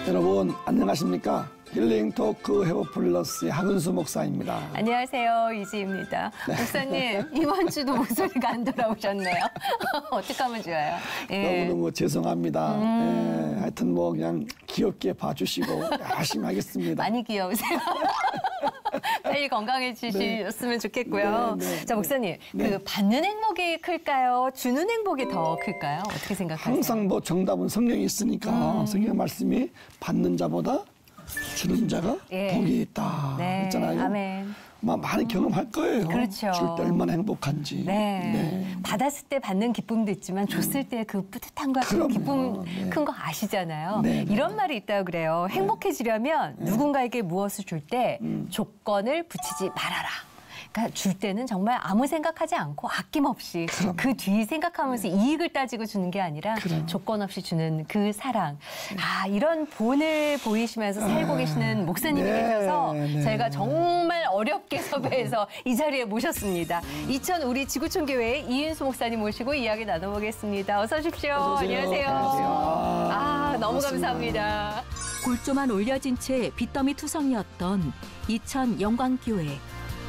여러분 안녕하십니까? 힐링 토크 회복 플러스의 하근수 목사입니다. 안녕하세요, 이지입니다. 네. 목사님, 이번 주도 목소리가 안 돌아오셨네요. 어떻게 하면 좋아요? 예. 너무너무 죄송합니다. 예, 하여튼 뭐 그냥 귀엽게 봐주시고 열심히 하겠습니다. 많이 귀여우세요. 빨리 건강해지셨으면 좋겠고요. 네. 자, 목사님, 그 받는 행복이 클까요? 주는 행복이 더 클까요? 어떻게 생각하세요? 항상 뭐 정답은 성경에 있으니까 성경 말씀이 받는 자보다 주는 자가 복이 있다 했잖아요. 아멘. 많이 경험할 거예요. 그렇죠. 줄 때 얼마나 행복한지. 받았을 때 받는 기쁨도 있지만 줬을 때 그 뿌듯함과 그 기쁨 큰 거 아시잖아요. 이런 말이 있다고 그래요. 행복해지려면 누군가에게 무엇을 줄 때 조건을 붙이지 말아라. 그러니까 줄 때는 정말 아무 생각하지 않고 아낌없이 그 뒤 생각하면서 이익을 따지고 주는 게 아니라 조건 없이 주는 그 사랑. 아, 이런 본을 보이시면서 살고 계시는 목사님이 계셔서 저희가 정말 어렵게 섭외해서 이 자리에 모셨습니다. 이천 우리 지구촌교회 이인수 목사님 모시고 이야기 나눠보겠습니다. 어서 오십시오. 안녕하세요. 아, 너무 감사합니다. 골조만 올려진 채 빚더미 투성이었던 이천 영광교회.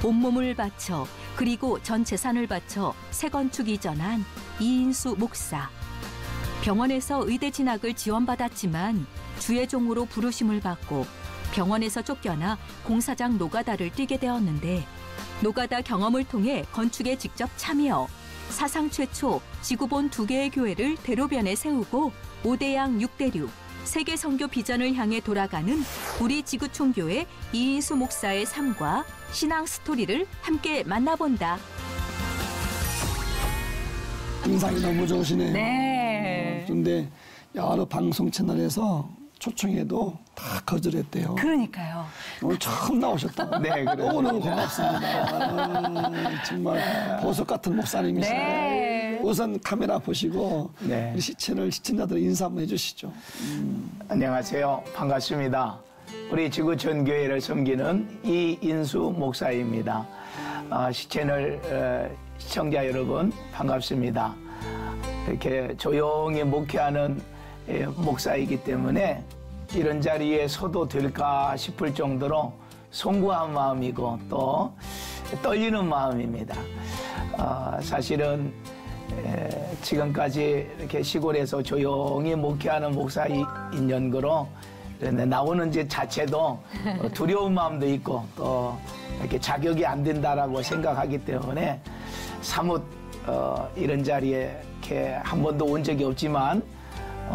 온몸을 바쳐 그리고 전 재산을 바쳐 새건축 이전한 이인수 목사. 병원에서 의대 진학을 지원받았지만 주의 종으로 부르심을 받고 병원에서 쫓겨나 공사장 노가다를 뛰게 되었는데 노가다 경험을 통해 건축에 직접 참여, 사상 최초 지구본 2개의 교회를 대로변에 세우고 5대양 6대륙 세계 선교 비전을 향해 돌아가는 우리 지구촌교회 이인수 목사의 삶과 신앙 스토리를 함께 만나본다. 인상이 너무 좋으시네요. 네. 그런데 여러 방송 채널에서 초청해도 다 거절했대요. 그러니까요. 오늘 처음 나오셨다. 네, 너무너무 고맙습니다. 정말 보석 같은 목사님이시네요. 우선 카메라 보시고 우리 시채널 시청자들 인사 한번 해주시죠. 안녕하세요. 반갑습니다. 우리 지구촌 교회를 섬기는 이인수 목사입니다. 시채널 시청자 여러분 반갑습니다. 이렇게 조용히 목회하는 목사이기 때문에 이런 자리에 서도 될까 싶을 정도로 송구한 마음이고 또 떨리는 마음입니다. 사실은 지금까지 이렇게 시골에서 조용히 목회하는 목사인 연거로 나오는 제 자체도 두려운 마음도 있고 또 이렇게 자격이 안 된다라고 생각하기 때문에 사뭇 이런 자리에 이렇게 한 번도 온 적이 없지만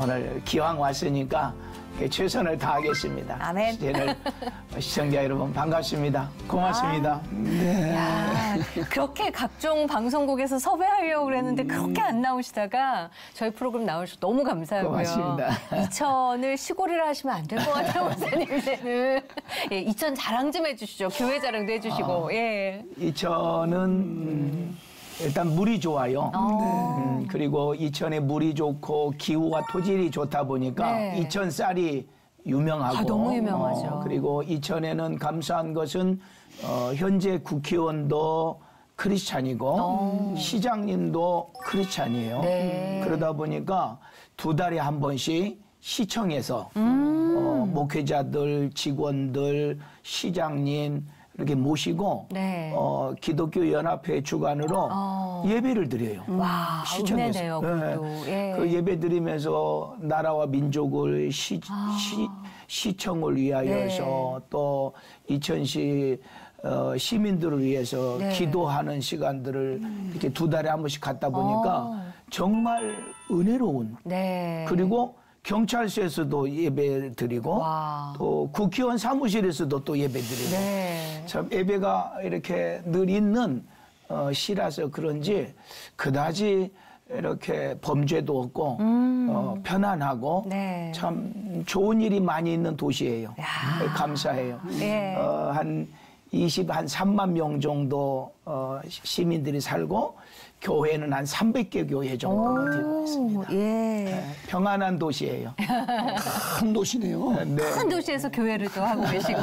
오늘 기왕 왔으니까 최선을 다하겠습니다. 아멘. 시청자 여러분 반갑습니다. 고맙습니다. 야, 그렇게 각종 방송국에서 섭외하려고 그랬는데 그렇게 안 나오시다가 저희 프로그램 나오셔서 너무 감사하고요. 고맙습니다. 이천을 시골이라 하시면 안 될 것 같아요, 목사님께는. 예, 이천 자랑 좀 해주시죠. 교회 자랑도 해주시고. 이천은 일단 물이 좋아요. 그리고 이천에 물이 좋고 기후와 토질이 좋다 보니까 이천 쌀이 유명하고 너무 유명하죠. 그리고 이천에는 감사한 것은 현재 국회의원도 크리스찬이고 시장님도 크리스찬이에요. 그러다 보니까 2달에 한 번씩 시청에서 목회자들, 직원들, 시장님 이렇게 모시고 기독교 연합회 주관으로 예배를 드려요. 와, 시청에서. 그 예배 드리면서 나라와 민족을 시청을 위하여서 또 이천시 시민들을 위해서 기도하는 시간들을 이렇게 2달에 한 번씩 갖다 보니까 정말 은혜로운 그리고 경찰서에서도 예배 드리고 또 국회의원 사무실에서도 또 예배 드리고 참 예배가 이렇게 늘 있는 시라서 그런지 그다지 이렇게 범죄도 없고 편안하고 참 좋은 일이 많이 있는 도시예요. 감사해요. 한 3만 명 정도 시민들이 살고 교회는 한 300개 교회 정도를 되고 있습니다. 평안한 도시예요. 큰 도시네요. 큰 도시에서 교회를 또 하고 계시고.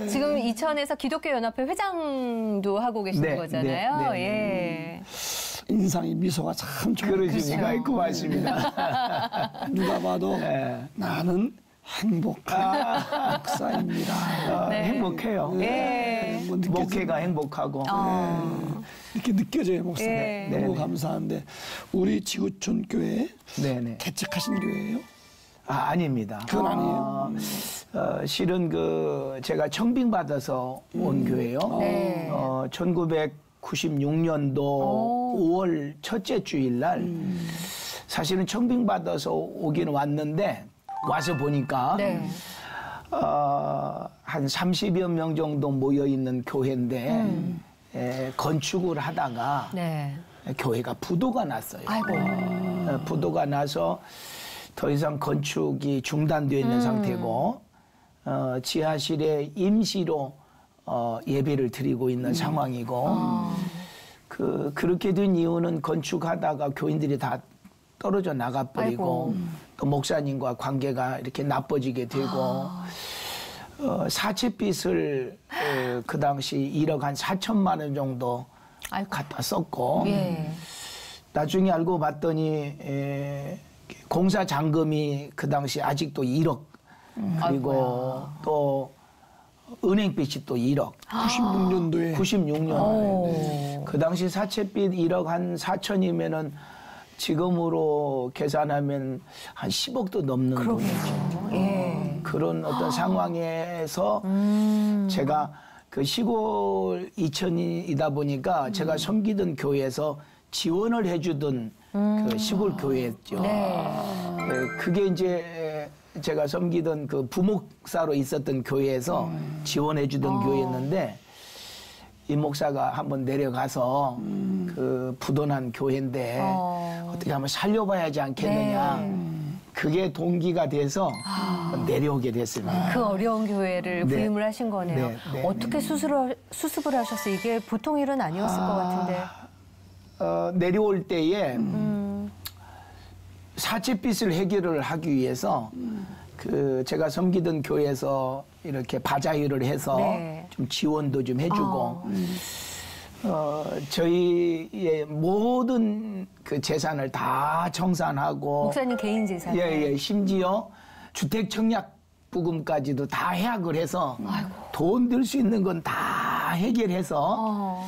지금 이천에서 기독교 연합회 회장도 하고 계시는 거잖아요. 인상이 미소가 참 좋아요. 그러십니까? 고맙습니다. 누가 봐도 나는 행복한 목사입니다. 행복해요. 뭐 목회가 행복하고 이렇게 느껴져요, 목사님. 너무 감사한데 우리 지구촌 교회 개척하신 교회예요? 아닙니다. 그건 아니에요. 실은 제가 청빙 받아서 온 교회요. 1996년도 5월 첫째 주일날 사실은 청빙 받아서 오긴 왔는데 와서 보니까 한 30여 명 정도 모여 있는 교회인데 건축을 하다가 교회가 부도가 났어요. 부도가 나서 더 이상 건축이 중단되어 있는 상태고 지하실에 임시로 예배를 드리고 있는 상황이고 그렇게 된 이유는 건축하다가 교인들이 다 떨어져 나가버리고 또 목사님과 관계가 이렇게 나빠지게 되고 사채빚을 그 당시 1억 한 4천만 원 정도 갖다 썼고 나중에 알고 봤더니 공사 잔금이 그 당시 아직도 1억 그리고 또 은행빚이 또 1억 96년도에 96년 그 당시 사채빚 1억 한 4천이면은 지금으로 계산하면 한 10억도 넘는 돈이죠. 그런 어떤 상황에서 제가 그 시골 이천이다 보니까 제가 섬기던 교회에서 지원을 해주던 그 시골 교회였죠. 그게 이제 제가 섬기던 그 부목사로 있었던 교회에서 지원해주던 교회였는데 이 목사가 한번 내려가서 그 부도난 교회인데 어떻게 한번 살려봐야지 않겠느냐. 그게 동기가 돼서 내려오게 됐습니다. 그 어려운 교회를 부임을 하신 거네요. 어떻게 수습을 하셨어요? 이게 보통 일은 아니었을 것 같은데. 내려올 때에 사채빚을 해결을 하기 위해서 그 제가 섬기던 교회에서 이렇게 바자회를 해서 좀 지원도 좀 해주고 저희의 모든 그 재산을 다 청산하고 목사님 개인 재산 심지어 주택 청약 부금까지도 다 해약을 해서 돈 들 수 있는 건 다 해결해서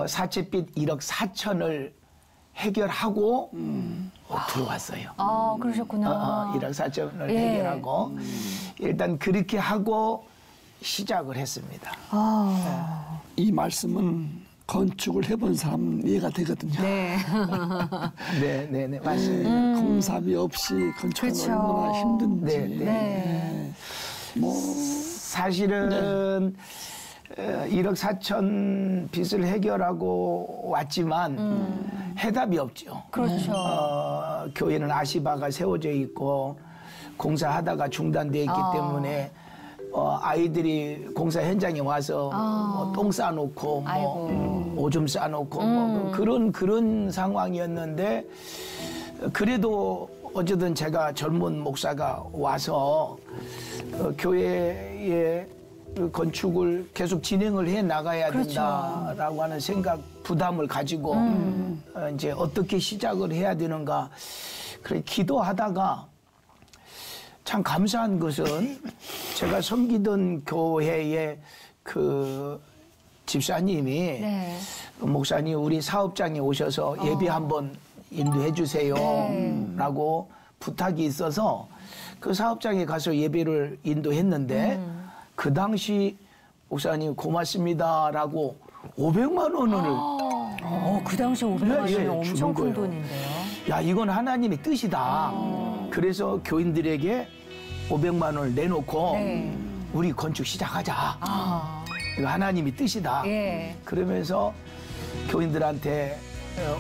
사채빚 1억 4천을 해결하고 들어왔어요. 그러셨구나. 1억 4천을 해결하고 일단 그렇게 하고 시작을 했습니다. 이 말씀은 건축을 해본 사람 이해가 되거든요. 네, 맞습니다. 공사비 없이 건축은 얼마나 힘든지. 뭐 사실은 1억 4천 빚을 해결하고 왔지만 해답이 없죠. 그렇죠. 교회는 아시바가 세워져 있고 공사하다가 중단되어 있기 때문에 아이들이 공사 현장에 와서 뭐 똥 싸놓고 뭐 오줌 싸놓고 뭐 그런 상황이었는데 그래도 어쨌든 제가 젊은 목사가 와서 교회의 건축을 계속 진행을 해 나가야 된다라고 하는 생각, 부담을 가지고 이제 어떻게 시작을 해야 되는가 그래 기도하다가 참 감사한 것은 제가 섬기던 교회의 그 집사님이 목사님 우리 사업장에 오셔서 예배 한번 인도해 주세요 라고 부탁이 있어서 그 사업장에 가서 예배를 인도했는데 그 당시 목사님 고맙습니다라고 500만 원을 그 당시 500만 원이면 엄청 큰 돈인데요. 야 이건 하나님의 뜻이다. 그래서 교인들에게 500만 원을 내놓고 우리 건축 시작하자. 이거 하나님의 뜻이다. 그러면서 교인들한테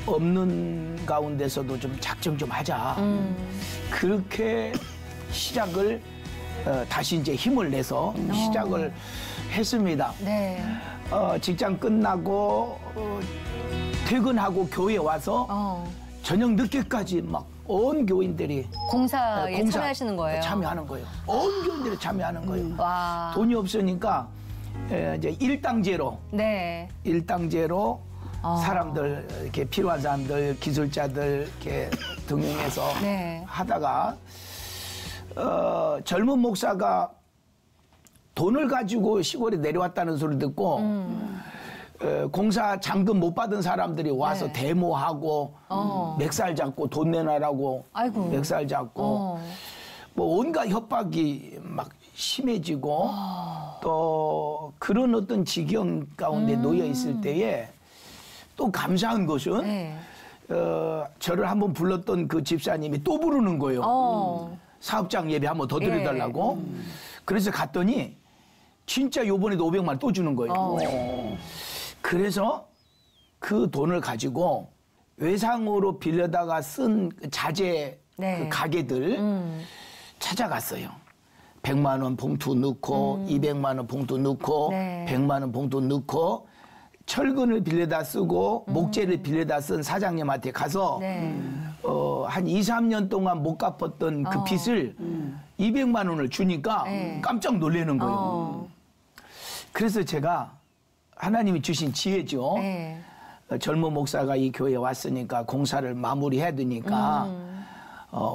없는 가운데서도 좀 작정 좀 하자. 그렇게 시작을 다시 이제 힘을 내서 시작을 했습니다. 직장 끝나고 퇴근하고 교회 와서 저녁 늦게까지 막 온 교인들이 공사에 참여하시는 거예요? 참여하는 거예요. 온 교인들이 참여하는 거예요. 돈이 없으니까 이제 일당제로 사람들 이렇게 필요한 사람들, 기술자들 이렇게 등용해서 네. 하다가 젊은 목사가 돈을 가지고 시골에 내려왔다는 소리 듣고 공사 잔금 못 받은 사람들이 와서 네. 데모하고 멱살 잡고 돈 내놔라고 아이고. 멱살 잡고 뭐 온갖 협박이 막 심해지고 또 그런 어떤 지경 가운데 놓여 있을 때에 또 감사한 것은 네. 저를 한번 불렀던 그 집사님이 또 부르는 거예요. 사업장 예배 한번 더 드려달라고. 그래서 갔더니 진짜 요번에도 500만 원 또 주는 거예요. 그래서 그 돈을 가지고 외상으로 빌려다가 쓴 자재 네. 그 가게들 찾아갔어요. 100만 원 봉투 넣고 200만 원 봉투 넣고 네. 100만 원 봉투 넣고 철근을 빌려다 쓰고 목재를 빌려다 쓴 사장님한테 가서 네. 한 2, 3년 동안 못 갚았던 그 빚을 200만 원을 주니까 네. 깜짝 놀라는 거예요. 그래서 제가 하나님이 주신 지혜죠. 네. 젊은 목사가 이 교회에 왔으니까 공사를 마무리해야 되니까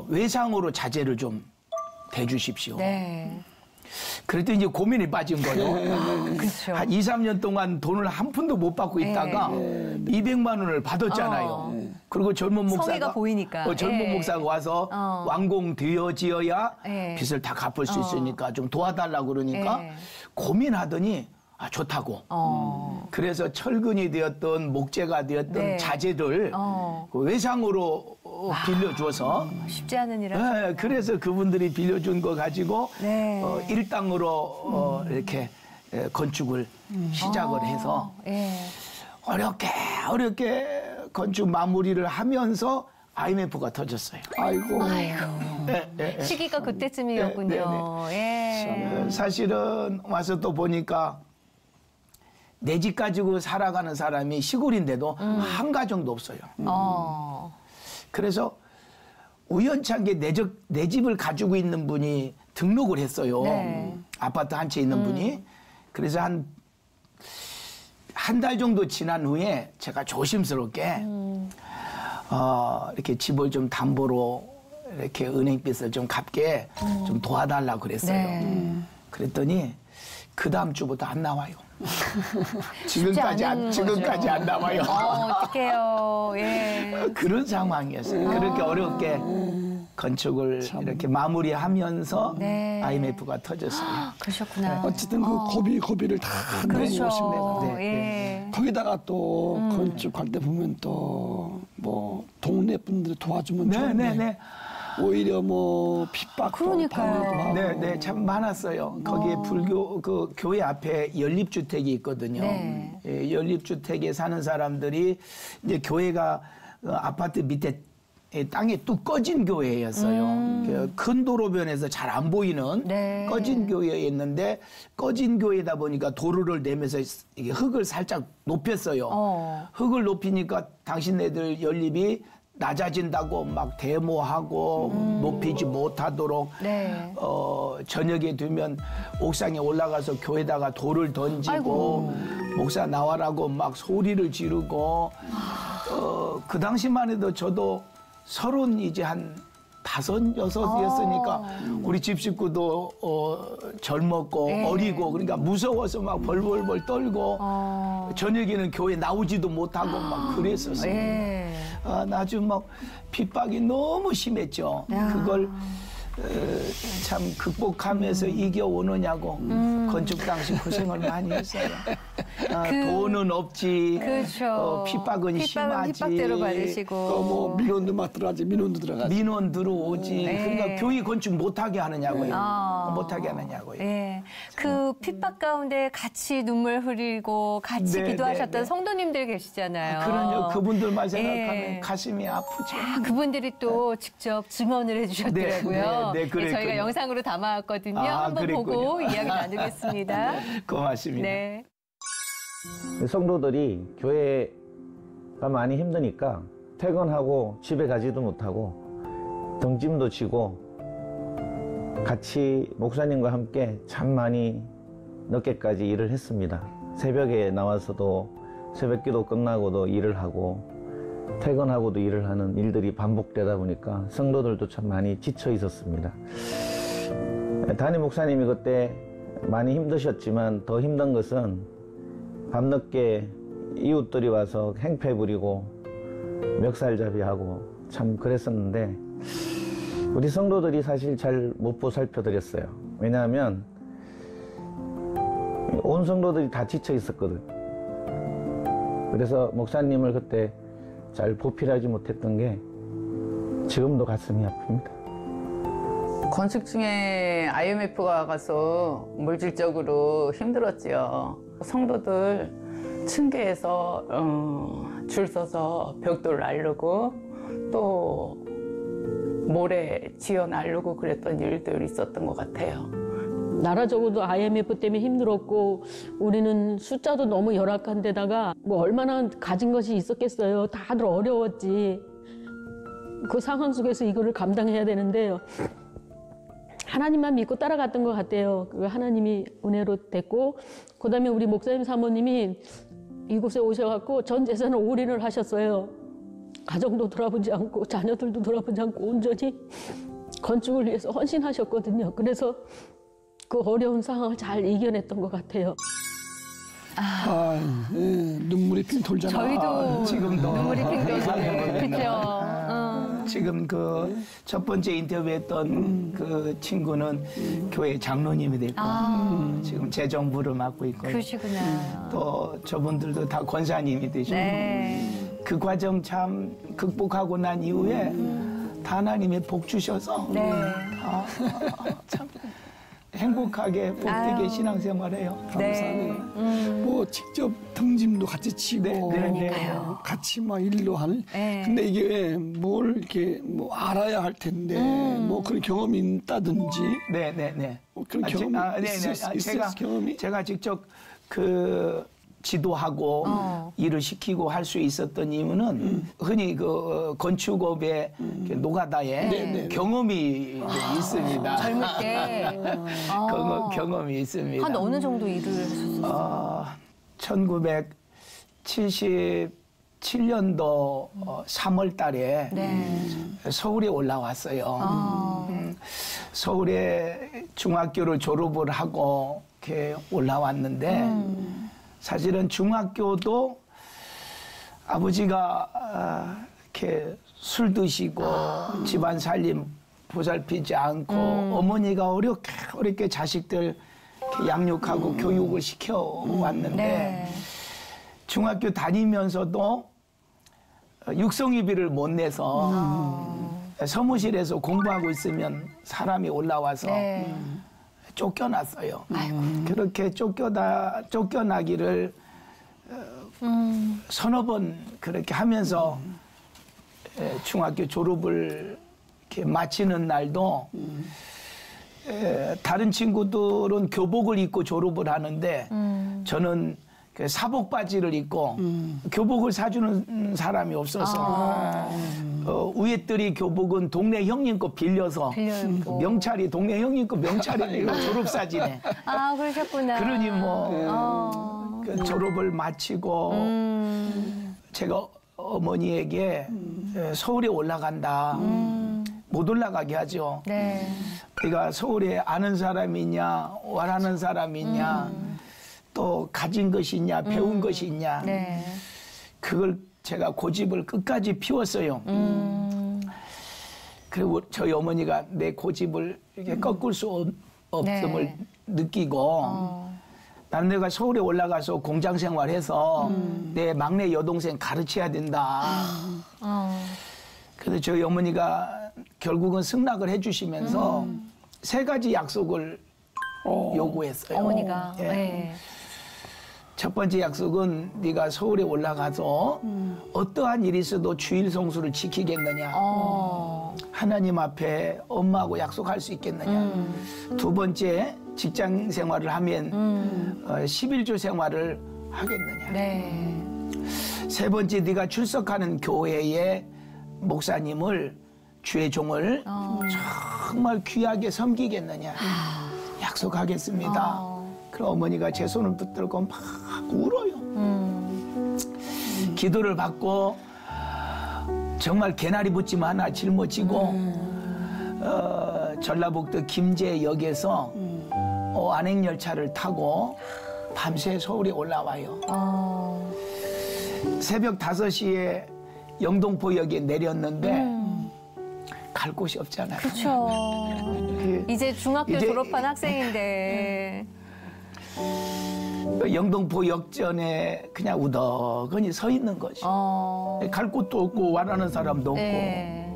외상으로 자재를 좀 대주십시오. 네. 그랬더니 이제 고민에 빠진 거예요. 그렇죠. 한 2, 3년 동안 돈을 한 푼도 못 받고 있다가 200만 원을 받았잖아요. 그리고 젊은 목사가 성의가 보이니까. 젊은 목사가 와서 완공되어지어야 예. 빚을 다 갚을 수 있으니까 좀 도와달라고 그러니까 예. 고민하더니 좋다고. 그래서 철근이 되었던 목재가 되었던 네. 자재들 그 외상으로 빌려줘서 쉽지 않은 일이라. 네, 그래서 그분들이 빌려준 거 가지고 네. 일당으로 이렇게 건축을 시작을 해서 예. 어렵게 건축 마무리를 하면서 IMF가 터졌어요. 아이고. 시기가 그때쯤이었군요. 예. 사실은 와서 또 보니까 내 집 가지고 살아가는 사람이 시골인데도 한 가정도 없어요. 그래서 우연찮게 내 집을 가지고 있는 분이 등록을 했어요. 네. 아파트 한 채 있는 분이. 그래서 한 달 정도 지난 후에 제가 조심스럽게 이렇게 집을 좀 담보로 이렇게 은행빚을 좀 갚게 좀 도와달라고 그랬어요. 네. 그랬더니 그 다음 주부터 안 나와요. 지금까지 안 나와요. 어떡해요. 예. 그런 상황이었어요. 그렇게 어렵게 건축을 이렇게 마무리하면서 네. IMF가 터졌어요. 그러셨구나. 어쨌든 그 고비를 다 그렇죠. 넘어오시면 예. 거기다가 또 건축할 때 보면 또 뭐 동네 분들이 도와주면 좋은데 오히려 뭐 핍박도 그러니까요. 방해도 하고. 네, 참 많았어요. 거기에 불교 그 교회 앞에 연립주택이 있거든요. 네. 예, 연립주택에 사는 사람들이 이제 교회가 아파트 밑에 땅에 뚝 꺼진 교회였어요. 그 큰 도로변에서 잘 안 보이는 네. 꺼진 교회였는데 꺼진 교회다 보니까 도로를 내면서 이게 흙을 살짝 높였어요. 흙을 높이니까 당신네들 연립이 낮아진다고 막 데모하고 높이지 못하도록 네. 저녁에 되면 옥상에 올라가서 교회다가 돌을 던지고 아이고. 목사 나와라고 막 소리를 지르고 그 당시만 해도 저도 30 이제 한 5, 6이었으니까 우리 집 식구도 젊었고 네. 어리고 그러니까 무서워서 막 벌벌벌 떨고 저녁에는 교회 나오지도 못하고 막 그랬었어요. 예. 나중 막 핍박이 너무 심했죠. 그걸 참 극복하면서 이겨오느냐고 건축 당시 고생을 많이 했어요. 돈은 없지, 그렇죠. 핍박은 심하지. 핍박대로 받으시고. 또 뭐 민원도 막 들어가지, 민원도 들어가지. 민원 들어오지. 그러니까 교회 건축 못하게 하느냐고요. 못하게 하느냐고요. 예. 그 핍박 가운데 같이 눈물 흘리고 같이 네, 기도하셨던 네, 네. 성도님들 계시잖아요. 그럼요. 그분들만 생각하면 예. 가슴이 아프죠. 그분들이 또 직접 증언을 해주셨더라고요. 네, 그랬군요. 저희가 영상으로 담아왔거든요. 한번 그랬군요. 보고 이야기 나누겠습니다. 고맙습니다. 네. 성도들이 교회가 많이 힘드니까 퇴근하고 집에 가지도 못하고 등짐도 지고 같이 목사님과 함께 참 많이 늦게까지 일을 했습니다. 새벽에 나와서도 새벽기도 끝나고도 일을 하고 퇴근하고도 일을 하는 일들이 반복되다 보니까 성도들도 참 많이 지쳐 있었습니다. 담임 목사님이 그때 많이 힘드셨지만 더 힘든 것은 밤늦게 이웃들이 와서 행패 부리고 멱살잡이하고 참 그랬었는데 우리 성도들이 사실 잘 못 보살펴드렸어요. 왜냐하면 온 성도들이 다 지쳐 있었거든. 그래서 목사님을 그때 잘 보필하지 못했던 게 지금도 가슴이 아픕니다. 건축 중에 IMF가 가서 물질적으로 힘들었지요. 성도들 층계에서 줄 서서 벽돌 나르고 또 모래 지어 나르고 그랬던 일들이 있었던 것 같아요. 나라적으로도 IMF 때문에 힘들었고 우리는 숫자도 너무 열악한 데다가 뭐 얼마나 가진 것이 있었겠어요. 다들 어려웠지. 그 상황 속에서 이거를 감당해야 되는데 하나님만 믿고 따라갔던 것 같아요. 그 하나님이 은혜로 됐고 그다음에 우리 목사님 사모님이 이곳에 오셔갖고 전 재산을 올인을 하셨어요. 가정도 돌아보지 않고 자녀들도 돌아보지 않고 온전히 건축을 위해서 헌신하셨거든요. 그래서 그 어려운 상황을 잘 이겨냈던 것 같아요. 눈물이 핑 돌잖아요. 저희도 지금도 눈물이 핑 돌잖아요. 그렇죠. 지금 그 첫 번째 인터뷰했던 그 친구는 교회 장로님이 됐고 지금 재정부를 맡고 있고 그러시구나. 또 저분들도 다 권사님이 되시고 그 과정 참 극복하고 난 이후에 다 하나님이 복 주셔서 참 행복하게 복되게 신앙생활해요. 감사하네요. 뭐 직접 등짐도 같이 치고 그러니까요. 같이 막 일도 하는. 근데 이게 뭘 이렇게 뭐 알아야 할 텐데 뭐 그런 경험이 있다든지. 네네네. 그런 경험이 있었어요. 경험이. 제가 직접 그 지도하고 일을 시키고 할 수 있었던 이유는 흔히 그 건축업의 노가다에 경험이 있습니다. 젊을 때. 경험이 있습니다. 한 어느 정도 일을 하셨어요? 1977년도 3월 달에 서울에 올라왔어요. 서울에 중학교를 졸업을 하고 이렇게 올라왔는데 사실은 중학교도 아버지가 이렇게 술 드시고 집안 살림 보살피지 않고 어머니가 어렵게 자식들 이렇게 양육하고 교육을 시켜왔는데 중학교 다니면서도 육성회비를 못 내서 사무실에서 공부하고 있으면 사람이 올라와서 쫓겨났어요. 그렇게 쫓겨나기를 서너 번 그렇게 하면서 중학교 졸업을 이렇게 마치는 날도 다른 친구들은 교복을 입고 졸업을 하는데 저는 그 사복 바지를 입고 교복을 사주는 사람이 없어서 위에들이 교복은 동네 형님 거 빌려서 그 명찰이 동네 형님 거 명찰이 졸업 사진에 아 그러셨구나. 그러니 뭐 그 졸업을 마치고 제가 어머니에게 서울에 올라간다. 못 올라가게 하죠. 네가 서울에 아는 사람이 있냐, 와라는 사람이 있냐, 또 가진 것이 있냐, 배운 것이 있냐. 그걸 제가 고집을 끝까지 피웠어요. 그리고 저희 어머니가 내 고집을 이렇게 꺾을 수 없음을 느끼고 나는 내가 서울에 올라가서 공장 생활해서 내 막내 여동생 가르쳐야 된다. 그래서 저희 어머니가 결국은 승낙을 해주시면서 세 가지 약속을 요구했어요. 어머니가. 첫 번째 약속은 네가 서울에 올라가서 어떠한 일이 있어도 주일 성수를 지키겠느냐. 하나님 앞에 엄마하고 약속할 수 있겠느냐. 두 번째 직장 생활을 하면 11조 생활을 하겠느냐. 세 번째 네가 출석하는 교회의 목사님을 주의 종을 정말 귀하게 섬기겠느냐. 약속하겠습니다. 그럼 어머니가 제 손을 붙들고 막 울어요. 기도를 받고 정말 개나리 붙임 하나 짊어지고 전라북도 김제역에서 안행열차를 타고 밤새 서울에 올라와요. 새벽 5시에 영동포역에 내렸는데 갈 곳이 없잖아요. 그렇죠. 이제 중학교 졸업한 학생인데. 영동포 역전에 그냥 우덕하니 서 있는 거죠. 갈 곳도 없고 war하는 사람도 없고. 네.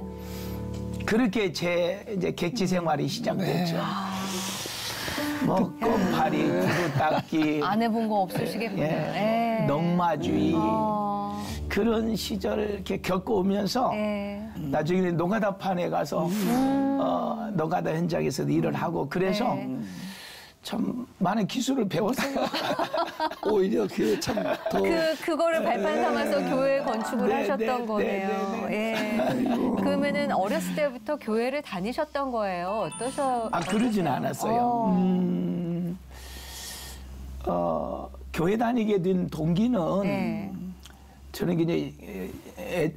그렇게 제 이제 객지 생활이 시작됐죠. 뭐 껌파리, 구두 닦기, 안 해본 거 없으시겠군요. 예. 넝마주의 그런 시절을 이렇게 겪어오면서 나중에는 노가다판에 가서 노가다 현장에서도 일을 하고 그래서 참 많은 기술을 배웠어요. 오히려 그게 참 더. 그거를 발판 삼아서 교회 건축을 하셨던 거네요. 예. 그러면은 어렸을 때부터 교회를 다니셨던 거예요. 그러진 않았어요. 교회 다니게 된 동기는 저는 이제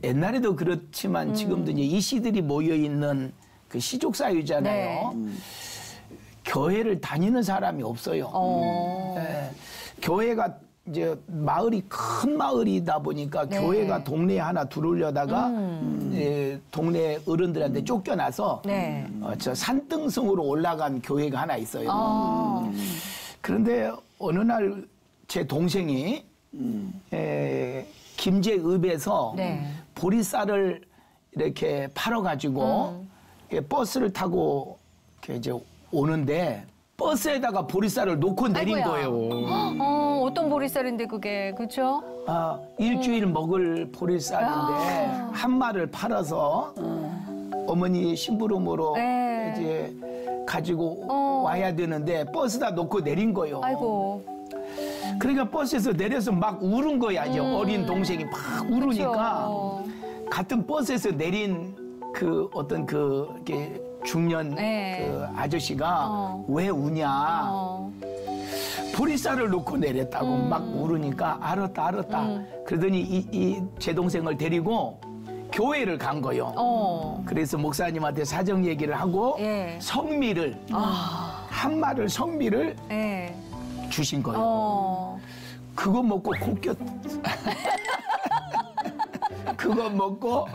옛날에도 그렇지만 지금도 이제 이씨들이 모여 있는 그 시족 사회잖아요. 교회를 다니는 사람이 없어요. 교회가 이제 마을이 큰 마을이다 보니까 교회가 동네에 하나 들어오려다가 동네 어른들한테 쫓겨나서 저 산등성으로 올라간 교회가 하나 있어요. 그런데 어느 날 제 동생이 김제읍에서 보리쌀을 이렇게 팔아가지고 버스를 타고 이제 오는데 버스에다가 보리쌀을 놓고 내린 거예요. 어떤 보리쌀인데 그게 그렇죠? 일주일 먹을 보리쌀인데 한 마를 팔아서 어머니 심부름으로 이제 가지고 와야 되는데 버스다 놓고 내린 거예요. 아이고. 그러니까 버스에서 내려서 막 울은 거야. 이제 어린 동생이 막 울으니까 같은 버스에서 내린 그 어떤 그 이렇게 중년 그 아저씨가 왜 우냐. 보리쌀을 놓고 내렸다고 막 울으니까 알았다. 그러더니 제 동생을 데리고 교회를 간 거예요. 그래서 목사님한테 사정 얘기를 하고 성미를 한 마를 성미를 주신 거예요. 그거 먹고 곱겨 그거 먹고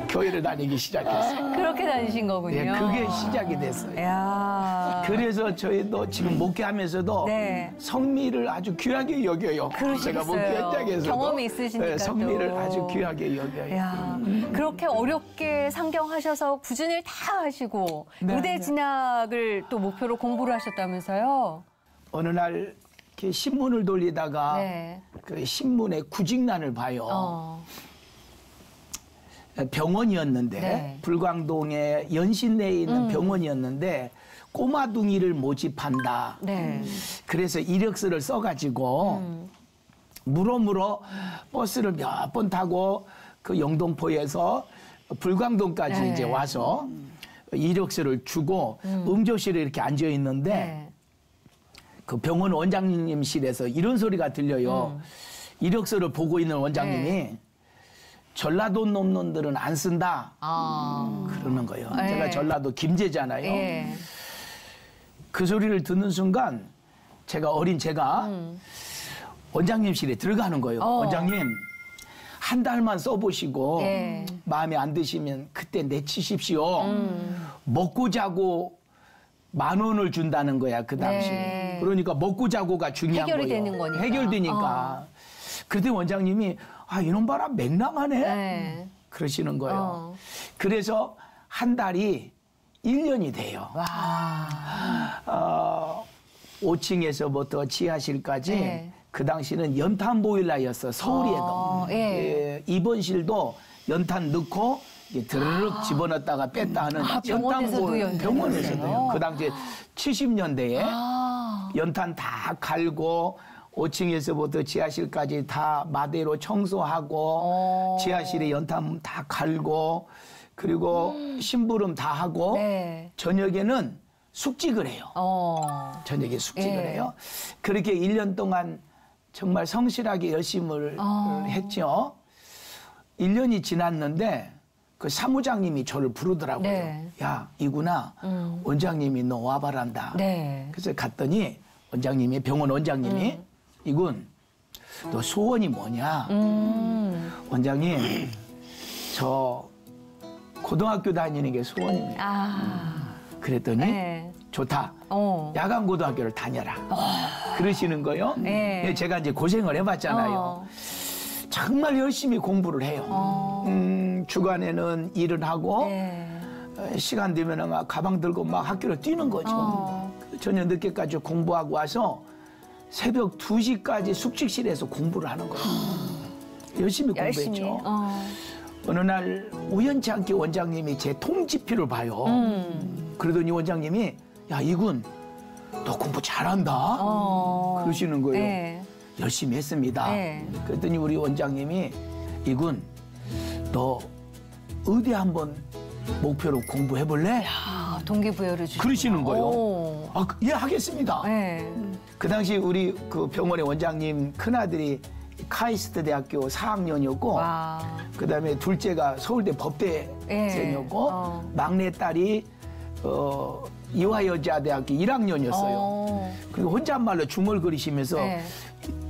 교회를 다니기 시작했어요. 그렇게 다니신 거군요. 예, 그게 시작이 됐어요. 야. 그래서 저희도 지금 목회하면서도 성미를 아주 귀하게 여겨요. 제가 목회 현장에서도 경험이 있으시니까 성미를 아주 귀하게 여겨요. 야, 그렇게 어렵게 상경하셔서 구준일 다 하시고 의대 진학을 또 목표로 공부를 하셨다면서요? 어느 날 이렇게 신문을 돌리다가 그 신문에 구직란을 봐요. 병원이었는데 불광동에 연신내에 있는 병원이었는데 꼬마둥이를 모집한다. 그래서 이력서를 써가지고 물어 버스를 몇 번 타고 그 영동포에서 불광동까지 이제 와서 이력서를 주고 응조실에 이렇게 앉아 있는데 그 병원 원장님실에서 이런 소리가 들려요. 이력서를 보고 있는 원장님이 전라도 놈들은 안 쓴다. 그러는 거예요. 제가 전라도 김제잖아요. 그 소리를 듣는 순간 제가 원장님실에 들어가는 거예요. 원장님 한 달만 써보시고 마음에 안 드시면 그때 내치십시오. 먹고 자고 10,000원을 준다는 거야 그 당시. 그러니까 먹고 자고가 중요한 해결이 거예요. 되는 거니까. 해결되니까. 그때 원장님이 이놈 봐라 맹랑하네. 그러시는 거예요. 그래서 한 달이 1년이 돼요. 5층에서부터 지하실까지 그 당시는 연탄 보일러였어. 서울에도. 입원실도 연탄 넣고 드르륵 집어넣었다가 뺐다 하는 병원에서도 병원에서도요. 그 당시 70년대에 연탄 다 갈고 5층에서부터 지하실까지 다 마대로 청소하고 지하실에 연탄 다 갈고 그리고 심부름 다 하고 저녁에는 숙직을 해요. 저녁에 숙직을 해요. 그렇게 1년 동안 정말 성실하게 열심을 했죠. 1년이 지났는데 그 사무장님이 저를 부르더라고요. 네. 야, 이구나. 원장님이 너 와봐란다. 네. 그래서 갔더니 원장님이, 병원 원장님이 이군, 너 소원이 뭐냐? 원장님, 저 고등학교 다니는 게 소원입니다. 그랬더니 네. 좋다. 야간 고등학교를 다녀라. 그러시는 거요. 네. 제가 이제 고생을 해봤잖아요. 정말 열심히 공부를 해요. 주간에는 일을 하고 네. 시간 되면 가방 들고 막 학교를 뛰는 거죠. 저녁 늦게까지 공부하고 와서 새벽 2시까지 숙직실에서 공부를 하는 거예요. 열심히 공부했죠. 어느 날 우연치 않게 원장님이 제 통지표를 봐요. 그러더니 원장님이 야, 이군 너 공부 잘한다. 그러시는 거예요. 네. 열심히 했습니다. 네. 그랬더니 우리 원장님이 이군 너 의대 한번 목표로 공부해볼래? 야, 동기부여를 주시고. 그러시는 거예요. 아, 예, 하겠습니다. 네. 그 당시 우리 그 병원의 원장님 큰아들이 카이스트 대학교 4학년이었고 그다음에 둘째가 서울대 법대생이었고 막내 딸이 이화여자대학교 1학년이었어요. 그리고 혼잣말로 중얼거리시면서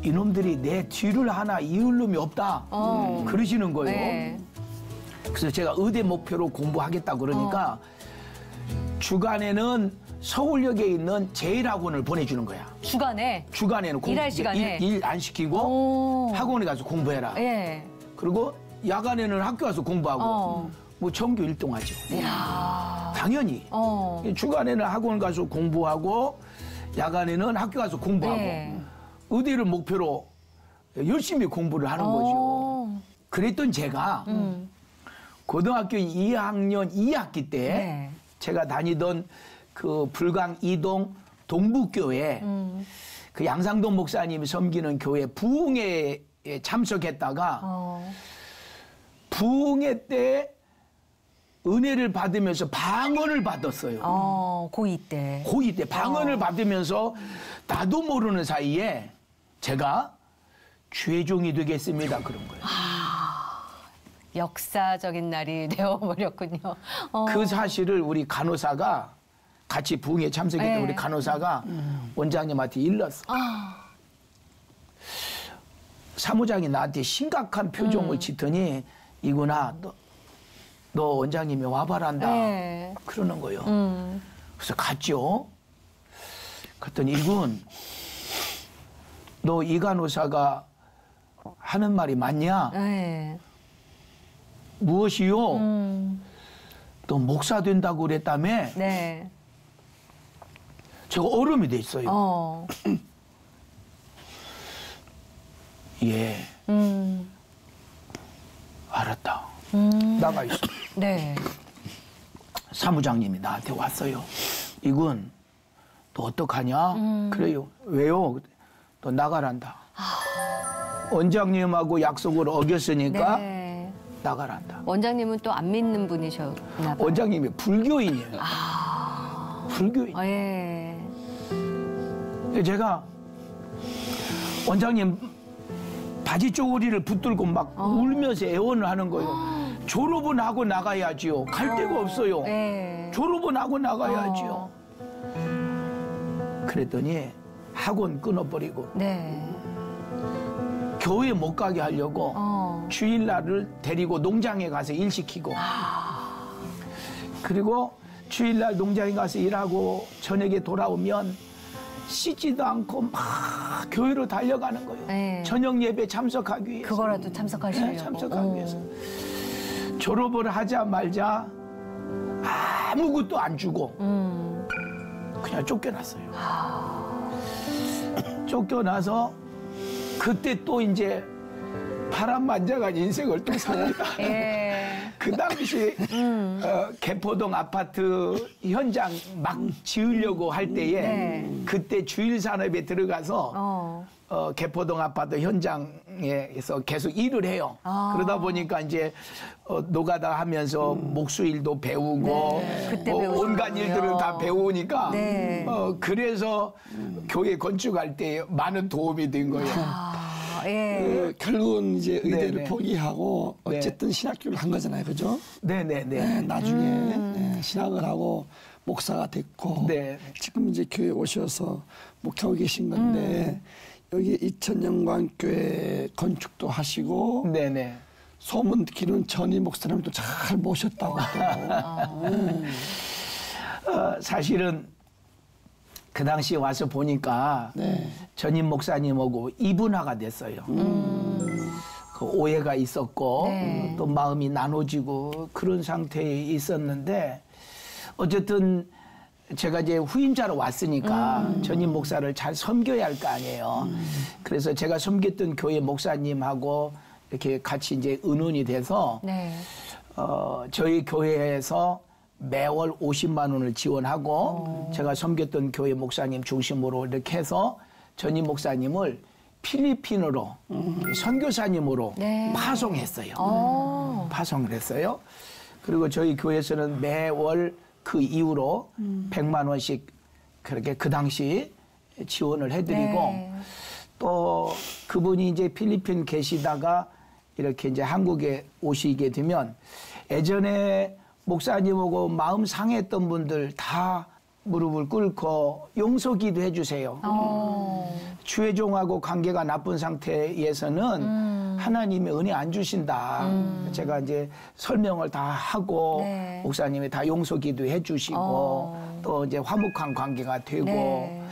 이놈들이 내 뒤를 하나 이을 놈이 없다. 그러시는 거예요. 네. 그래서 제가 의대 목표로 공부하겠다 그러니까 주간에는 서울역에 있는 제일학원을 보내주는 거야. 주간에? 주간에는 일할 시간에? 일 안 시키고 학원에 가서 공부해라. 예. 그리고 야간에는 학교 가서 공부하고 뭐 전교 1등하죠. 이야. 당연히. 주간에는 학원 가서 공부하고 야간에는 학교 가서 공부하고 네. 의대를 목표로 열심히 공부를 하는 거죠. 그랬던 제가 고등학교 2학년 2학기 때 네. 제가 다니던 그 불광 이동 동북교회 그 양상동 목사님이 섬기는 교회 부흥회에 참석했다가 부흥회 때 은혜를 받으면서 방언을 받았어요. 고2 때. 고2 때 방언을 받으면서 나도 모르는 사이에 제가 죄종이 되겠습니다. 그런 거예요. 역사적인 날이 되어버렸군요. 그 사실을 우리 간호사가 같이 부흥에 참석했던 네. 우리 간호사가 원장님한테 일렀어. 사무장이 나한테 심각한 표정을 짓더니 이구나 너 원장님이 와봐란다. 네. 그러는 거예요. 그래서 갔죠. 그랬더니 이군 너 이 간호사가 하는 말이 맞냐? 네. 무엇이요? 너 목사 된다고 그랬다며? 네. 제가 얼음이 돼 있어요. 예. 알았다. 나가 있어. 네. 사무장님이 나한테 왔어요. 이군, 너 어떡하냐? 그래요. 왜요? 너 나가란다. 원장님하고 약속을 어겼으니까 네. 나가란다. 원장님은 또 안 믿는 분이셨나 봐요. 원장님이 불교인이에요. 불교인. 예. 제가 원장님 바지 쪼그리를 붙들고 막 울면서 애원을 하는 거예요. 졸업은 하고 나가야지요. 갈 데가 없어요. 네. 졸업은 하고 나가야지요. 그랬더니 학원 끊어버리고 네. 교회 못 가게 하려고 주일날을 데리고 농장에 가서 일 시키고 그리고 주일날 농장에 가서 일하고 저녁에 돌아오면 씻지도 않고 막 교회로 달려가는 거예요. 네. 저녁 예배 참석하기 위해서. 그거라도 참석하시려고. 네, 참석하기 위해서. 졸업을 하자 말자 아무것도 안 주고 그냥 쫓겨났어요. 쫓겨나서 그때 또 이제 파란만장한 인생을 또 삽니다. 예. 그 당시 개포동 아파트 현장 막 지으려고 할 때에 네. 그때 주일산업에 들어가서 개포동 아파트 현장에서 계속 일을 해요. 그러다 보니까 이제 노가다 하면서 목수일도 배우고 그때 온갖 배우셨군요. 일들을 다 배우니까 네. 그래서 교회 건축할 때 많은 도움이 된 거예요. 결국은 이제 의대를 네네. 포기하고 어쨌든 신학교를 한 거잖아요, 그죠? 네네네. 나중에 신학을 하고 목사가 됐고 지금 이제 교회 오셔서 목회하고 계신 건데 여기 이천영광교회 건축도 하시고 소문 듣기로는 전임 목사님도 잘 모셨다고 사실은 그 당시 와서 보니까 전임 목사님하고 이분화가 됐어요. 그 오해가 있었고 또 마음이 나눠지고 그런 상태에 있었는데 어쨌든 제가 이제 후임자로 왔으니까 전임 목사를 잘 섬겨야 할 거 아니에요. 그래서 제가 섬겼던 교회 목사님하고 이렇게 같이 이제 의논이 돼서 저희 교회에서 매월 50만 원을 지원하고 제가 섬겼던 교회 목사님 중심으로 이렇게 해서 전임 목사님을 필리핀으로 선교사님으로 파송했어요. 파송을 했어요. 그리고 저희 교회에서는 매월 그 이후로 100만 원씩 그렇게 그 당시 지원을 해드리고 또 그분이 이제 필리핀 계시다가 이렇게 이제 한국에 오시게 되면 예전에 목사님하고 마음 상했던 분들 다 무릎을 꿇고 용서기도 해주세요. 주회종하고 관계가 나쁜 상태에서는 하나님의 은혜 안 주신다. 제가 이제 설명을 다 하고 목사님이 다 용서기도 해주시고 또 이제 화목한 관계가 되고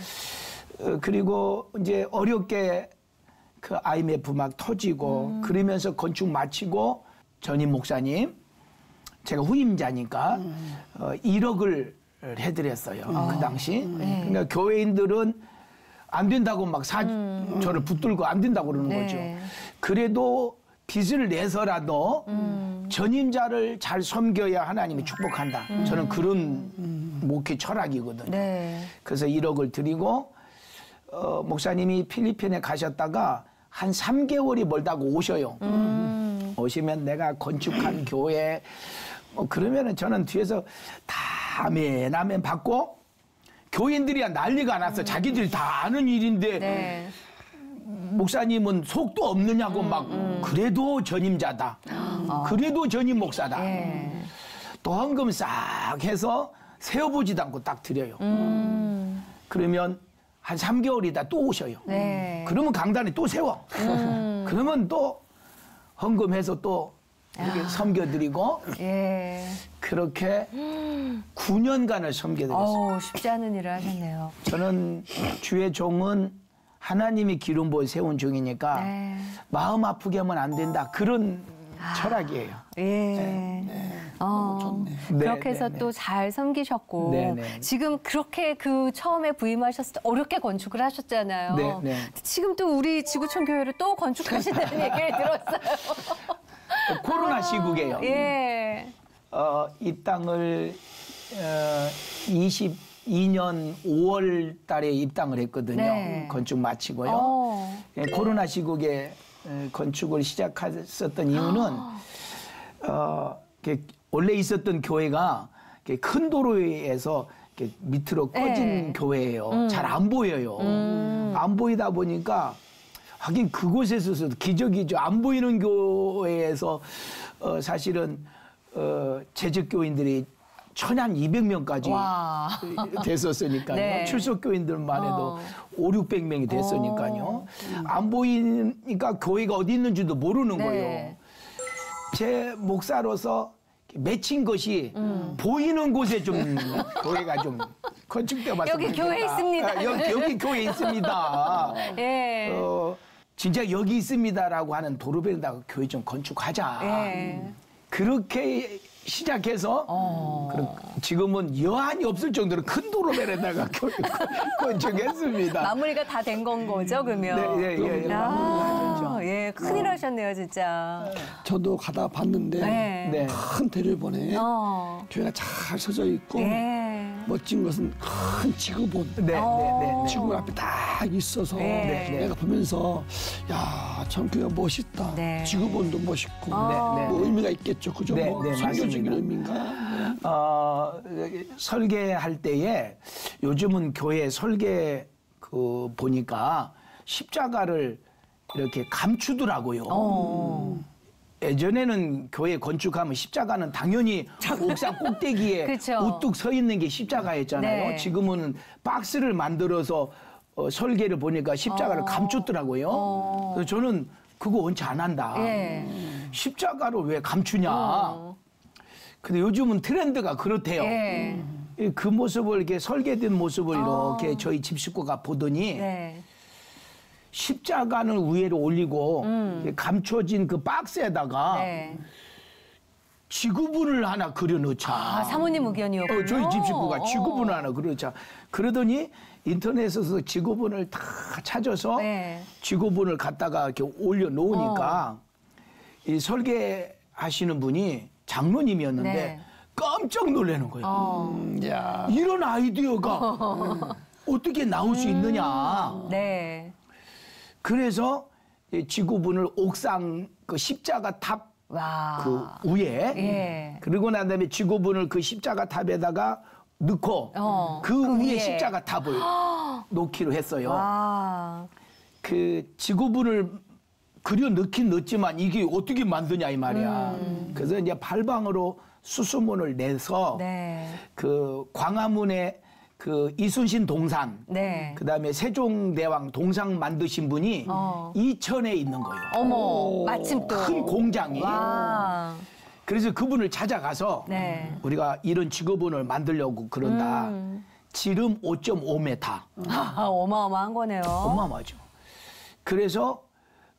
그리고 이제 어렵게 그 IMF 막 터지고 그러면서 건축 마치고 전임 목사님 제가 후임자니까 1억을 해드렸어요. 그 당시. 그러니까 교회인들은 안 된다고 막 저를 붙들고 안 된다고 그러는 거죠. 그래도 빚을 내서라도 전임자를 잘 섬겨야 하나님이 축복한다. 저는 그런 목회 철학이거든요. 그래서 1억을 드리고 목사님이 필리핀에 가셨다가 한 3개월이 멀다고 오셔요. 오시면 내가 건축한 교회 그러면은 저는 뒤에서 다 아멘 받고 교인들이야 난리가 났어. 자기들이 다 아는 일인데 목사님은 속도 없느냐고 막 그래도 전임자다. 그래도 전임 목사다. 또 헌금 싹 해서 세어보지도 않고 딱 드려요. 그러면 한 3개월이다 또 오셔요. 그러면 강단에 또 세워. 그러면 또 헌금해서 또 이렇게 섬겨드리고 그렇게 9년간을 섬겨드렸어요. 쉽지 않은 일을 하셨네요. 저는 주의 종은 하나님이 기름 부어 세운 종이니까 마음 아프게 하면 안 된다. 그런 철학이에요. 그렇게 해서 또 잘 섬기셨고 지금 그렇게 그 처음에 부임하셨을 때 어렵게 건축을 하셨잖아요. 지금 또 우리 지구촌 교회를 또 건축하신다는 얘기를 들었어요. 코로나 시국에요. 이 땅을 22년 5월 달에 입당을 했거든요. 건축 마치고요. 코로나 시국에 건축을 시작했었던 이유는 원래 있었던 교회가 큰 도로에서 밑으로 꺼진 교회예요. 잘 안 보여요. 안 보이다 보니까 하긴 그곳에서도 기적이죠. 안 보이는 교회에서 사실은 재직교인들이 1200명까지 됐었으니까요. 출석교인들만 해도 500~600명이 됐으니까요. 안 보이니까 교회가 어디 있는지도 모르는 거예요. 제 목사로서 맺힌 것이 보이는 곳에 좀 교회가 좀 건축되어 봤으면 여기 교회 있습니다. 여기 교회 있습니다. 진짜 여기 있습니다라고 하는 도로변에다가 교회 좀 건축하자. 그렇게 시작해서 지금은 여한이 없을 정도로 큰 도로변에다가 건축했습니다. 마무리가 다 된 건 거죠, 그러면? 큰일 하셨네요, 진짜. 저도 가다 봤는데 큰 대류본에 교회가 잘 서져 있고 멋진 것은 큰 지구본. 지구본 앞에 딱 있어서 내가 보면서 야, 참 교회가 멋있다. 지구본도 멋있고 뭐 의미가 있겠죠, 그죠? 뭐 선교적인 의미인가? 설계할 때에 요즘은 교회 설계 보니까 십자가를 이렇게 감추더라고요. 예전에는 교회 건축하면 십자가는 당연히 옥상 꼭대기에 그쵸. 우뚝 서 있는 게 십자가였잖아요. 네. 지금은 박스를 만들어서 설계를 보니까 십자가를 감췄더라고요. 그래서 저는 그거 원치 안 한다. 예. 십자가를 왜 감추냐. 근데 요즘은 트렌드가 그렇대요. 예. 그 모습을 이렇게 설계된 모습을 이렇게 저희 집 식구가 보더니 네. 십자가는 위로 올리고 감춰진 그 박스에다가 네. 지구본을 하나 그려놓자. 아, 사모님 의견이었군요. 저희 집 식구가 지구본을 하나 그려놓자. 그러더니 인터넷에서 지구본을 다 찾아서 네. 지구본을 갖다가 이렇게 올려놓으니까 이 설계하시는 분이 장로님이었는데 네. 깜짝 놀라는 거예요. 야. 이런 아이디어가 어떻게 나올 수 있느냐. 네. 그래서 이 지구본을 옥상 그 십자가 탑 와. 그 위에 예. 그리고 난 다음에 지구본을 그 십자가 탑에다가 넣고 그 위에 십자가 탑을 놓기로 했어요. 와. 그 지구본을 그려 넣긴 넣지만 이게 어떻게 만드냐 이 말이야. 그래서 이제 발방으로 수수문을 내서 네. 그 광화문에 그 이순신 동상, 네. 그다음에 세종대왕 동상 만드신 분이 이천에 있는 거예요. 어머, 마침 또. 큰 공장이. 와. 그래서 그분을 찾아가서 네. 우리가 이런 지구본을 만들려고 그런다. 지름 5.5m. 아, 어마어마한 거네요. 어마어마하죠. 그래서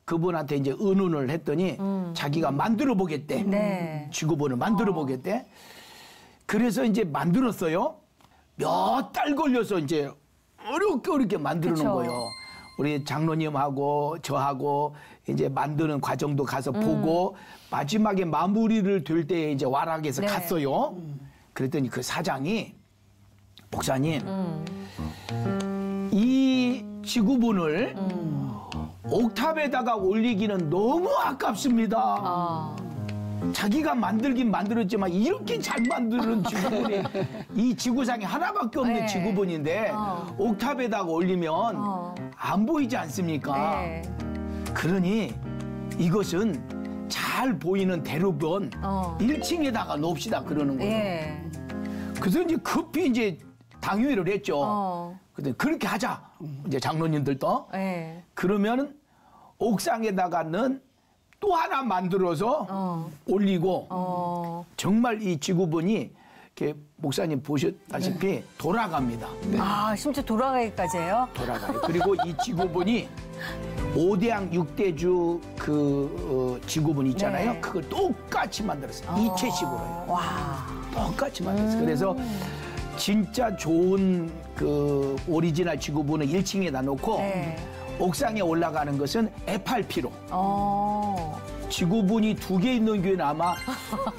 그분한테 이제 의논을 했더니 자기가 만들어 보겠대. 네. 지구본을 만들어 보겠대. 그래서 이제 만들었어요. 몇 달 걸려서 이제 어렵게 만드는 그쵸. 거예요. 우리 장로님하고 저하고 이제 만드는 과정도 가서 보고 마지막에 마무리를 될 때 이제 와락에서 네. 갔어요. 그랬더니 그 사장이 목사님 이 지구본을 옥탑에다가 올리기는 너무 아깝습니다. 자기가 만들긴 만들었지만 이렇게 잘 만드는 지구본이 이 지구상에 하나밖에 없는 네. 지구본인데 옥탑에다가 올리면 안 보이지 않습니까? 네. 그러니 이것은 잘 보이는 대로변 1층에다가 놓읍시다 그러는 거죠. 예. 그래서 이제 급히 이제 당위를 했죠. 근데 그렇게 하자. 이제 장로님들도. 예. 그러면 옥상에다가는 또 하나 만들어서 올리고 정말 이 지구본이 이렇게 목사님 보셨다시피 돌아갑니다. 아, 심지어 돌아가기까지 해요? 돌아가요. 그리고 이 지구본이 5대양 6대주 그 지구본 있잖아요. 네. 그걸 똑같이 만들었어요. 이체식으로요. 와. 똑같이 만들었어요. 그래서 진짜 좋은 그 오리지널 지구본을 1층에다 놓고 네. 옥상에 올라가는 것은 FRP로. 지구본이 2개 있는 교회는 아마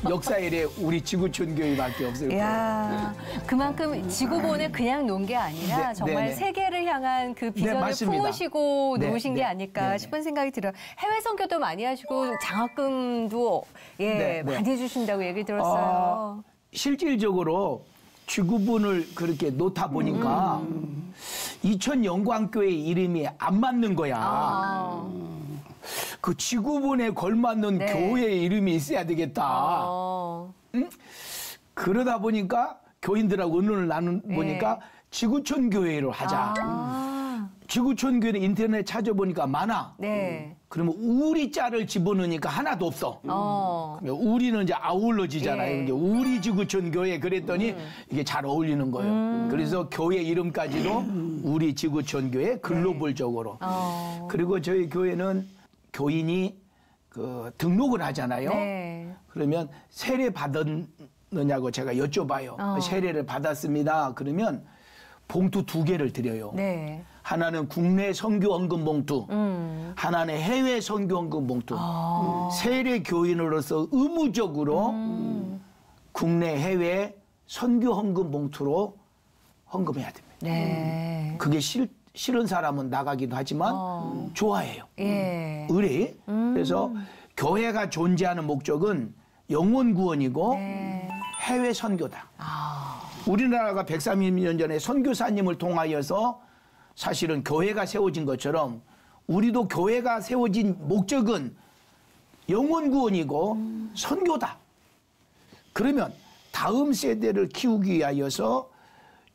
역사 이래 우리 지구촌 교회밖에 없을 거예요. 야, 그만큼 지구본을 그냥 놓은 게 아니라 네, 정말 네, 네. 세계를 향한 그 비전을 맞습니다. 품으시고 네, 놓으신 네, 게 아닐까 네, 네. 싶은 생각이 들어요. 해외 선교도 많이 하시고 장학금도 예, 네, 네. 많이 주신다고 얘기 들었어요. 실질적으로 지구본을 그렇게 놓다 보니까 이천 영광교회 이름이 안 맞는 거야. 그 지구본에 걸맞는 네. 교회 이름이 있어야 되겠다. 응? 그러다 보니까 교인들하고 의논을 나눠보니까 지구촌 교회로 하자. 지구촌 교회는 인터넷 찾아보니까 많아. 네. 그러면 우리 자를 집어넣으니까 하나도 없어. 그러면 우리는 이제 아울러지잖아요. 예. 이제 우리 지구촌 교회 그랬더니 이게 잘 어울리는 거예요. 그래서 교회 이름까지도 우리 지구촌 교회 글로벌적으로. 그리고 저희 교회는 교인이 그 등록을 하잖아요. 네. 그러면 세례 받았느냐고 제가 여쭤봐요. 세례를 받았습니다. 그러면 봉투 2개를 드려요. 네. 하나는 국내 선교 헌금 봉투, 하나는 해외 선교 헌금 봉투. 세례 교인으로서 의무적으로 국내 해외 선교 헌금 봉투로 헌금해야 됩니다. 네. 그게 싫은 사람은 나가기도 하지만 좋아해요. 예. 의뢰. 그래서 교회가 존재하는 목적은 영혼 구원이고 네. 해외 선교다. 우리나라가 130년 전에 선교사님을 통하여서 사실은 교회가 세워진 것처럼 우리도 교회가 세워진 목적은 영혼 구원이고 선교다. 그러면 다음 세대를 키우기 위하여서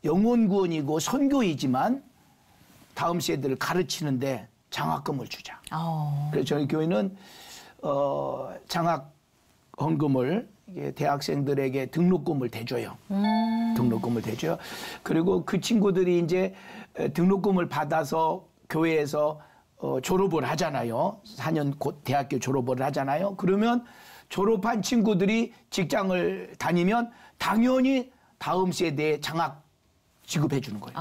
영혼 구원이고 선교이지만 다음 세대를 가르치는데 장학금을 주자. 그래서 저희 교회는 장학 헌금을 대학생들에게 등록금을 대줘요. 등록금을 대줘요. 그리고 그 친구들이 이제 등록금을 받아서 교회에서 졸업을 하잖아요. 4년 곧 대학교 졸업을 하잖아요. 그러면 졸업한 친구들이 직장을 다니면 당연히 다음 세대에 장학 지급해 주는 거예요.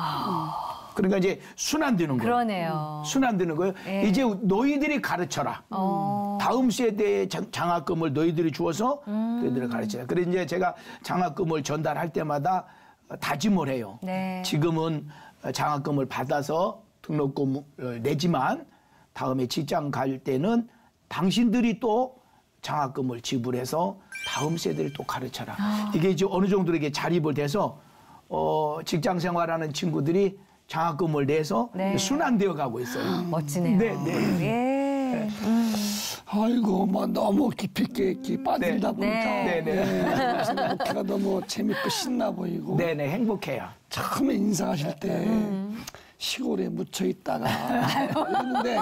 그러니까 이제 순환되는 거예요. 그러네요. 순환되는 거예요. 예. 이제 너희들이 가르쳐라. 다음 세대의 장학금을 너희들이 주어서 너희들을 가르쳐라. 그래서 이제 제가 장학금을 전달할 때마다 다짐을 해요. 네. 지금은 장학금을 받아서 등록금을 내지만 다음에 직장 갈 때는 당신들이 또 장학금을 지불해서 다음 세대를 또 가르쳐라. 이게 이제 어느 정도 이렇게 자립을 돼서 직장 생활하는 친구들이 장학금을 내서 네. 순환되어 가고 있어요. 멋지네요. 네, 네. 예. 아이고, 뭐 너무 깊이 있게 빠진다 보니까 네. 네. 목회가 너무 재밌고 신나 보이고. 네네, 행복해요. 처음에 인사하실 때 시골에 묻혀 있다가 그랬는데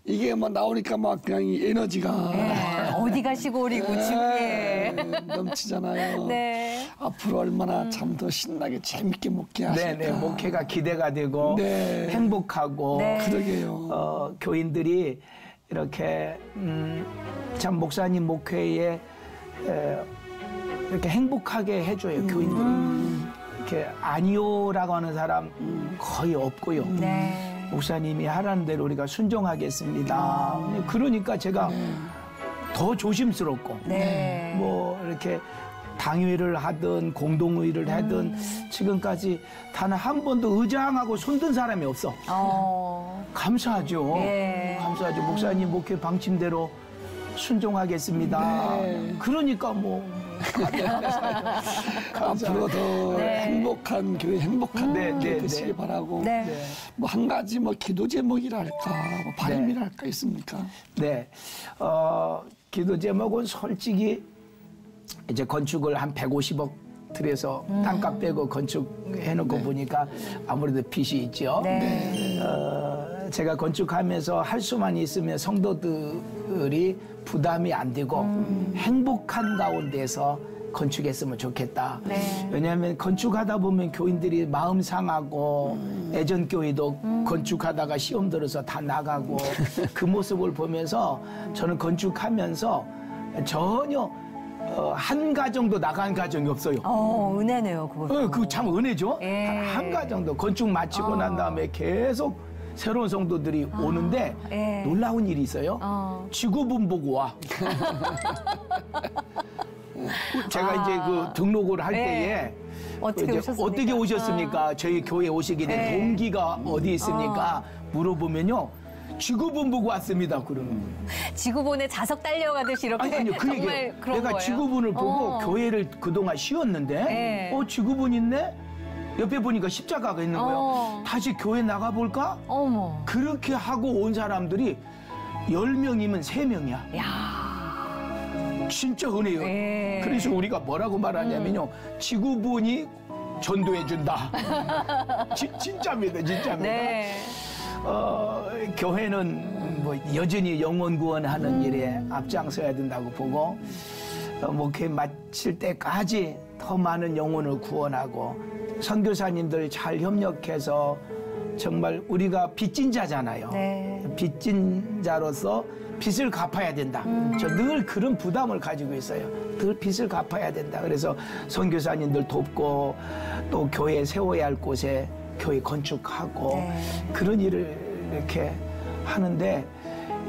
이게 뭐 나오니까 막 그냥 이 에너지가 네. 어디가 시골이고 집에 넘치잖아요. 네. 앞으로 얼마나 참 더 신나게 재밌게 목회하실까. 네네, 목회가 기대가 되고 네. 행복하고 네. 그러게요. 교인들이 이렇게 참 목사님 목회에 이렇게 행복하게 해줘요. 교인들. 이렇게 아니오라고 하는 사람 거의 없고요. 네. 목사님이 하라는 대로 우리가 순종하겠습니다. 그러니까 제가 더 조심스럽고 네. 뭐 이렇게 당회를 하든 공동의를 하든 지금까지 단 한 번도 의장하고 손든 사람이 없어. 감사하죠. 네. 감사하죠. 목사님 목회 방침대로 순종하겠습니다. 네. 그러니까 뭐 앞으로도 네. 행복한 교회, 행복한 교회 되시길 바라고. 네. 뭐 한 가지 뭐 기도 제목이랄까, 뭐 바람이랄까 있습니까? 네, 기도 제목은 솔직히 이제 건축을 한 150억 들여서 땅값 빼고 건축해놓고 보니까 아무래도 빚이 있죠. 네. 제가 건축하면서 할 수만 있으면 성도들이 부담이 안 되고 행복한 가운데서 건축했으면 좋겠다. 네. 왜냐하면 건축하다 보면 교인들이 마음 상하고 애전교회도 건축하다가 시험 들어서 다 나가고 그 모습을 보면서 저는 건축하면서 전혀 한 가정도 나간 가정이 없어요. 은혜네요, 그거. 그 참 은혜죠. 예. 한 가정도 건축 마치고 난 다음에 계속 새로운 성도들이 오는데 예. 놀라운 일이 있어요. 지구본 보고 와. 제가 이제 그 등록을 할 때에 어떻게 오셨습니까? 저희 교회 오시게 된 동기가 어디 있습니까? 물어보면요. 지구본 보고 왔습니다. 그러는 지구본에 자석 딸려가듯이 이렇게 아니요, 그 정말 그런 내가 거예요? 지구본을 보고 교회를 그동안 쉬었는데 지구본 있네? 옆에 보니까 십자가가 있는 거예요. 다시 교회 나가볼까? 어머. 그렇게 하고 온 사람들이 10명이면 3명이야. 야. 진짜 은혜요. 그래서 우리가 뭐라고 말하냐면요. 지구본이 전도해준다. 진짜입니다. 진짜입니다. 네. 교회는 뭐 여전히 영혼 구원하는 일에 앞장서야 된다고 보고 목회 마칠 때까지 더 많은 영혼을 구원하고 선교사님들 잘 협력해서 정말 우리가 빚진 자잖아요. 네. 빚진 자로서 빚을 갚아야 된다. 저 늘 그런 부담을 가지고 있어요. 늘 빚을 갚아야 된다. 그래서 선교사님들 돕고 또 교회 세워야 할 곳에 교회 건축하고 그런 일을 이렇게 하는데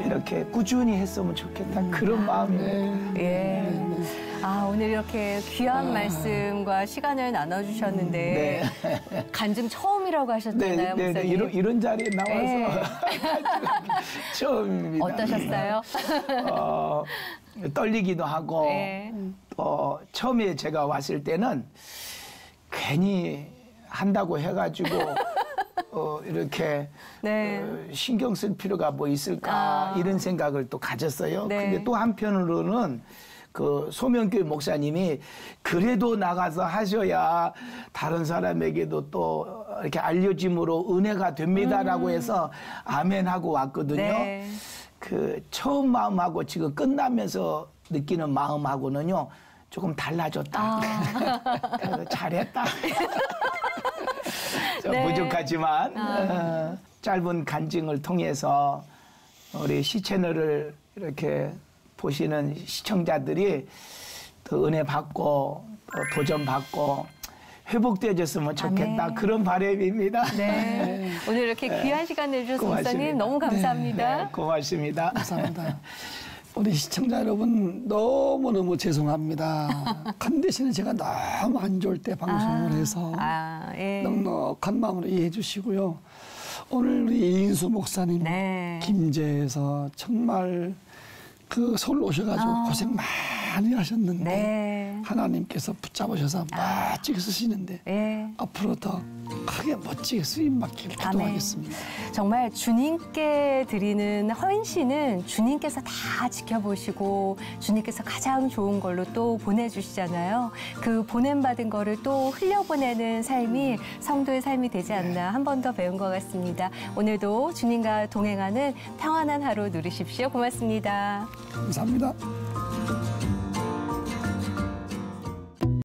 이렇게 꾸준히 했으면 좋겠다. 그런 마음이에요. 예. 오늘 이렇게 귀한 말씀과 시간을 나눠주셨는데 간증 처음이라고 하셨잖아요, 목사님. 이런 자리에 나와서 처음입니다. 어떠셨어요? 떨리기도 하고 처음에 제가 왔을 때는 괜히 한다고 해가지고 이렇게 네. 신경 쓸 필요가 뭐 있을까 이런 생각을 또 가졌어요. 네. 근데 또 한편으로는 그 소명교회 목사님이 그래도 나가서 하셔야 다른 사람에게도 또 이렇게 알려짐으로 은혜가 됩니다라고 해서 아멘하고 왔거든요. 네. 그 처음 마음하고 지금 끝나면서 느끼는 마음하고는요 조금 달라졌다. 그래서 잘했다. 네. 부족하지만 짧은 간증을 통해서 우리 시채널을 이렇게 보시는 시청자들이 더 은혜 받고 도전 받고 회복되어졌으면 좋겠다. 아멘. 그런 바람입니다. 네. 오늘 이렇게 귀한 시간 내주셔서 목사님 너무 감사합니다. 네, 고맙습니다. 감사합니다. 우리 시청자 여러분 너무너무 죄송합니다. 컨디션이 제가 너무 안 좋을 때 방송을 해서 예. 넉넉한 마음으로 이해해 주시고요. 오늘 우리 이인수 목사님 네. 김제에서 정말 그 서울 오셔가지고 고생 많이 하셨는데 네. 하나님께서 붙잡으셔서 멋지게 쓰시는데 예. 앞으로 더 크게 멋지게 쓰임 받기를 기도하겠습니다. 정말 주님께 드리는 헌신은 주님께서 다 지켜보시고 주님께서 가장 좋은 걸로 또 보내주시잖아요. 그 보냄받은 거를 또 흘려보내는 삶이 성도의 삶이 되지 않나 한 번 더 배운 것 같습니다. 오늘도 주님과 동행하는 평안한 하루 누리십시오. 고맙습니다. 감사합니다.